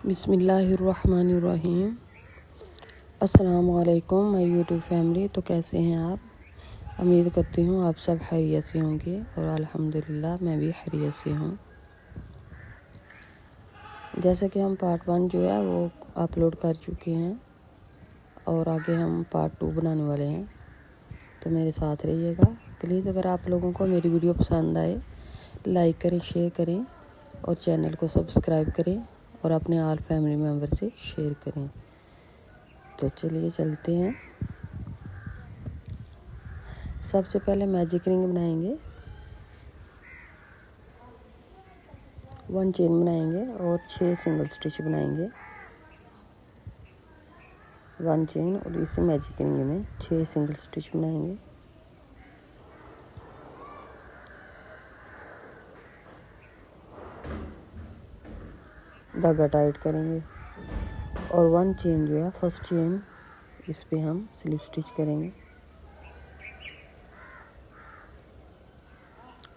بسم اللہ الرحمن الرحیم۔ السلام علیکم مائی یوٹیوب فیملی۔ تو کیسے ہیں آپ؟ امید کرتی ہوں آپ سب خیریت سے ہوں گے، اور الحمدللہ میں بھی خیریت سے ہوں۔ جیسا کہ ہم پارٹ 1 جو ہے وہ اپلوڈ کر چکے ہیں، اور آگے ہم پارٹ 2 بنانے والے ہیں، تو میرے ساتھ رہیے گا پلیز۔ اگر آپ لوگوں کو میری ویڈیو پسند آئے، لائک کریں، شیئر کریں، اور چینل کو سبسکرائب کریں، اور اپنے آل فیملی ممبر سے شیئر کریں۔ تو چلیے چلتے ہیں۔ سب سے پہلے میجک رنگ بنائیں گے، 1 چین بنائیں گے اور 6 سنگل سٹچ بنائیں گے۔ 1 چین اور اس میجک رنگ میں 6 سنگل سٹچ بنائیں گے۔ دھاگا ٹائٹ کریں گے، اور 1 چین جو ہے فرسٹ چین اس پہ ہم سلپ سٹچ کریں گے۔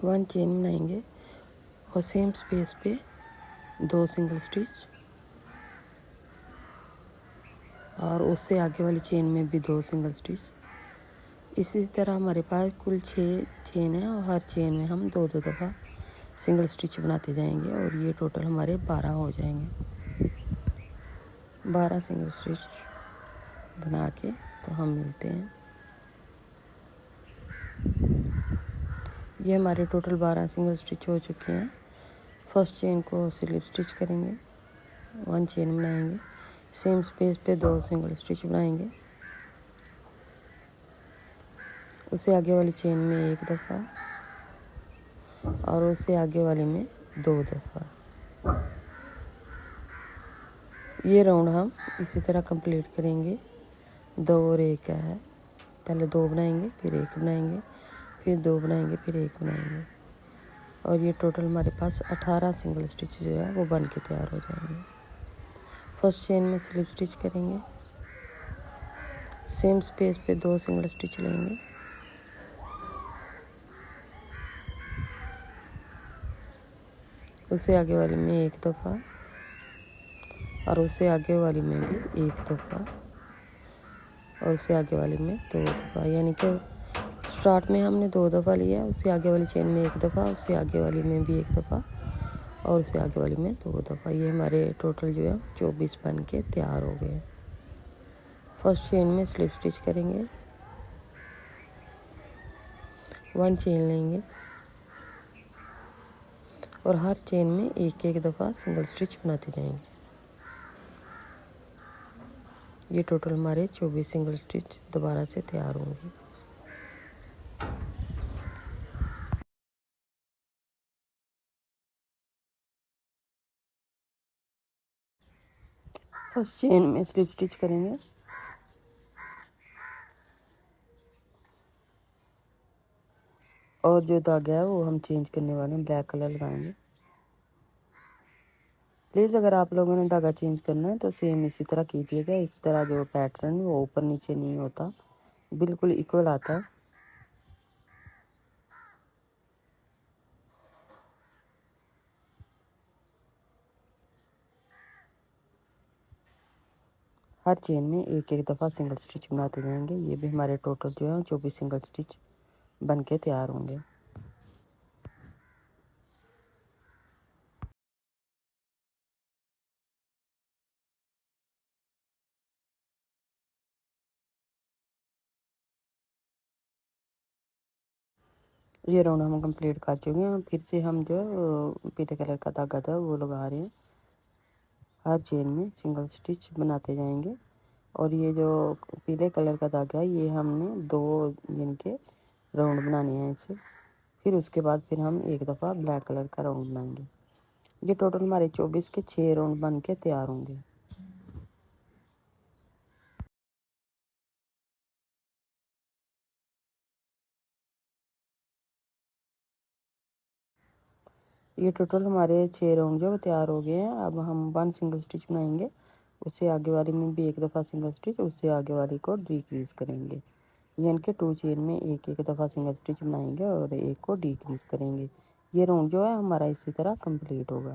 1 چین بنائیں گے اور سیم سپیس پہ 2 سنگل سٹچ، اور اس سے آگے والی چین میں بھی 2 سنگل سٹچ۔ اسی طرح ہمارے پاس کل 6 چین ہیں، اور ہر چین میں ہم 2 دفعہ سنگل سٹچ بناتے جائیں گے، اور یہ ٹوٹل ہمارے 12 ہو جائیں گے۔ 12 سنگل سٹچ بنا کے تو ہم ملتے ہیں۔ یہ ہمارے ٹوٹل 12 سنگل سٹچ ہو چکے ہیں۔ فرسٹ چین کو سلپ سٹچ کریں گے، 1 چین بنائیں گے، سیم سپیس پہ 2 سنگل سٹچ بنائیں گے، اسے آگے والی چین میں 1 دفعہ، اور اسے آگے والی میں 2 دفعہ۔ یہ راؤنڈ ہم اسی طرح کمپلیٹ کریں گے۔ 2 اور 1 ہے، پہلے 2 بنائیں گے، پھر 1 بنائیں گے، پھر 2 بنائیں گے، پھر 1 بنائیں گے، اور یہ ٹوٹل ہمارے پاس 18 سنگل سٹچ جو ہے وہ بن کے تیار ہو جائیں گے۔ فرسٹ چین میں سلپ سٹچ کریں گے، سیم سپیس پہ 2 سنگل سٹچ لیں گے، اسے آگے والی میں 1 دفعہ، اور اسے آگے والی میں بھی 1 دفعہ، اور اسے آگے والی میں 2 دفعہ، یعنی کہ سٹارٹ میں ہم نے 2 دفعہ لیا، اسے آگے والی چین میں 1 دفعہ، اسے آگے والی میں بھی 1 دفعہ، اور اسے آگے والی میں 2 دفعہ۔ یہ ہمارے ٹوٹل جو ہے 24 بن کے تیار ہو گئے۔ فرسٹ چین میں سلپ سٹچ کریں گے، 1 چین لیں گے، اور ہر چین میں 1 دفعہ سنگل سٹچ بناتے جائیں گے۔ یہ ٹوٹل ہمارے 24 سنگل سٹچ دوبارہ سے تیار ہوں گے۔ فرسٹ چین میں سلپ سٹچ کریں گے، اور جو دھاگا ہے وہ ہم چینج کرنے والے ہیں، بلیک کلر لگائیں گے۔ پلیز اگر آپ لوگوں نے دھاگا چینج کرنا ہے تو سیم اسی طرح کیجیے گا، اس طرح جو پیٹرن وہ اوپر نیچے نہیں ہوتا، بالکل ایکول آتا ہے۔ ہر چین میں 1 دفعہ سنگل سٹچ بناتے جائیں گے۔ یہ بھی ہمارے ٹوٹل جو ہے 24 سنگل سٹچ بن کے تیار ہوں گے۔ یہ راؤنڈ ہم کمپلیٹ کر چکے ہیں، پھر سے ہم جو پیلے کلر کا دھاگا تھا وہ لگا رہے ہیں۔ ہر چین میں سنگل سٹچ بناتے جائیں گے، اور یہ جو پیلے کلر کا دھاگا ہے یہ ہم نے 2 گن کے راؤنڈ بنانے ہیں اسے، پھر اس کے بعد پھر ہم 1 دفعہ بلیک کلر کا راؤنڈ بنائیں گے۔ یہ ٹوٹل ہمارے 24 کے 6 راؤنڈ بن کے تیار ہوں گے۔ یہ ٹوٹل ہمارے 6 راؤنڈ جو تیار ہو گئے ہیں۔ اب ہم 1 سنگل سٹچ بنائیں گے، اسے آگے والی میں بھی 1 دفعہ سنگل سٹچ، اس سے آگے والی کو ڈیکریز کریں گے، یعنی کہ 2 چین میں 1 دفعہ سنگل سٹچ بنائیں گے اور 1 کو ڈیکریز کریں گے۔ یہ راؤنڈ جو ہے ہمارا اسی طرح کمپلیٹ ہوگا۔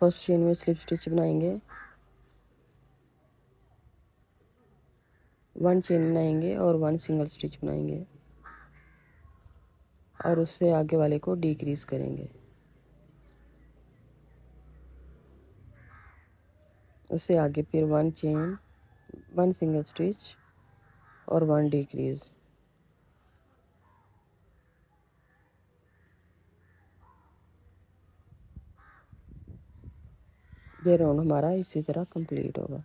فرسٹ چین میں سلپ اسٹچ بنائیں گے، 1 چین بنائیں گے اور 1 سنگل اسٹچ بنائیں گے اور اس سے آگے والے کو ڈیکریز کریں گے. اس سے آگے پھر 1 چین، 1 سنگل اسٹچ اور 1 ڈیکریز. یہ راؤنڈ ہمارا اسی طرح کمپلیٹ ہوگا.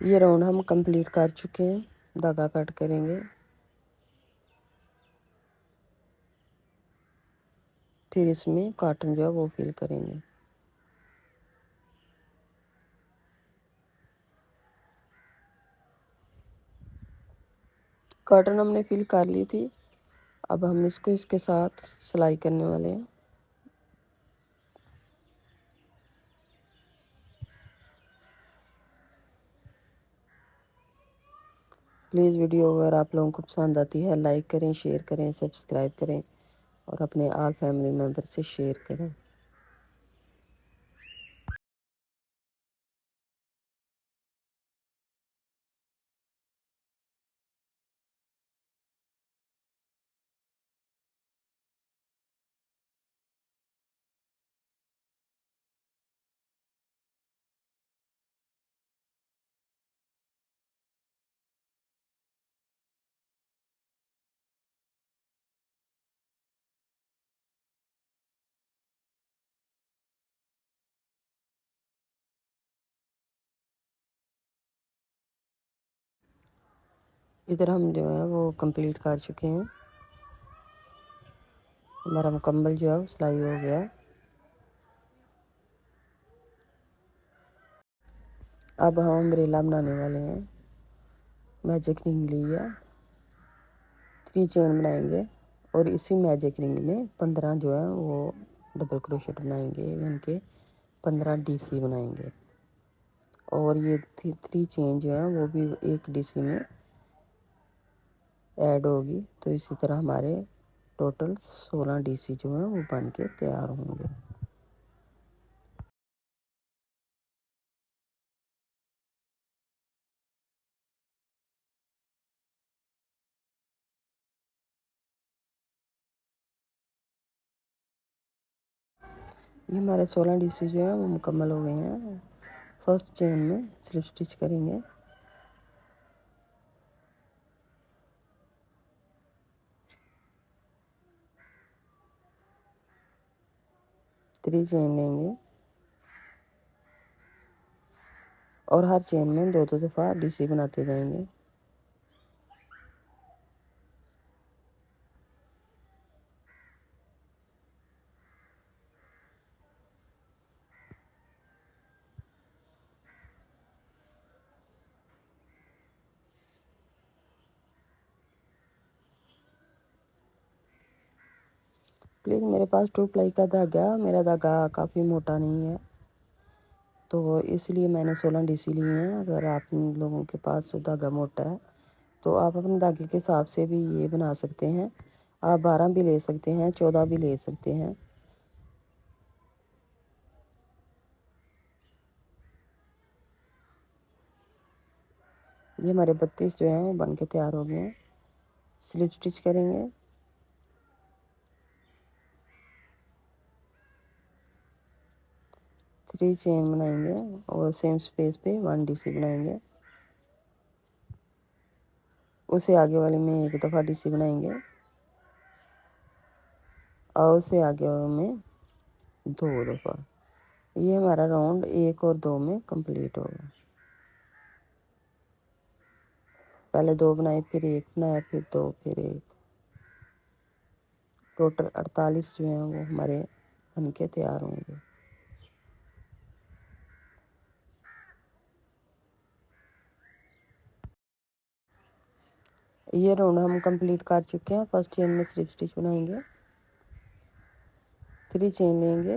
یہ راؤنڈ ہم کمپلیٹ کر چکے ہیں. دھاگا کٹ کریں گے، پھر اس میں کاٹن جو ہے وہ فل کریں گے. کاٹن ہم نے فل کر لی تھی. اب ہم اس کو اس کے ساتھ سلائی کرنے والے ہیں. پلیز ویڈیو اگر آپ لوگوں کو پسند آتی ہے لائک کریں، شیئر کریں، سبسکرائب کریں اور اپنے آل فیملی ممبر سے شیئر کریں. ادھر ہم جو ہے وہ کمپلیٹ کر چکے ہیں. ہمارا مکمل جو ہے وہ سلائی ہو گیا. اب ہم امبریلا بنانے والے ہیں. میجک رنگ لی ہے، 3 چین بنائیں گے اور اسی میجک رنگ میں 15 جو ہے وہ ڈبل کروشٹ بنائیں گے، یعنی کہ 15 ڈی سی بنائیں گے. اور یہ 3 چین جو ہیں وہ بھی ایک ڈی سی میں ایڈ ہوگی. تو اسی طرح ہمارے ٹوٹل 16 ڈی سی جو ہیں وہ بن کے تیار ہوں گے. یہ ہمارے 16 ڈی سی جو ہیں وہ مکمل ہو گئے ہیں. فرسٹ چین میں سلپ اسٹچ کریں گے، تھری چین لیں گے اور ہر چین میں 2 دفعہ ڈی سی بناتے جائیں گے. پلیز میرے پاس 2 پلائی کا دھاگا، میرا دھاگا کافی موٹا نہیں ہے تو اس لیے میں نے 16 ڈی سی لی ہیں. اگر آپ لوگوں کے پاس دھاگا موٹا ہے تو آپ اپنے دھاگے کے حساب سے بھی یہ بنا سکتے ہیں. آپ 12 بھی لے سکتے ہیں، 14 بھی لے سکتے ہیں. یہ ہمارے 32 جو ہیں وہ بن کے تیار ہو گئے ہیں. سلپ اسٹچ کریں گے، 3 چین بنائیں گے اور سیم اسپیس پہ 1 ڈی سی بنائیں گے. اسے آگے والے میں 1 دفعہ ڈی سی بنائیں گے اور اسے آگے والے میں 2 دفعہ. یہ ہمارا راؤنڈ 1 اور 2 میں کمپلیٹ ہوگا. پہلے 2 بنائے، پھر 1 بنایا، پھر 2، پھر 1. ٹوٹل 48 جو ہیں وہ ہمارے بن کے تیار ہوں گے. یہ راؤنڈ ہم کمپلیٹ کر چکے ہیں. فرسٹ چین میں سلپ اسٹچ بنائیں گے، 3 چین لیں گے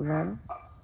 1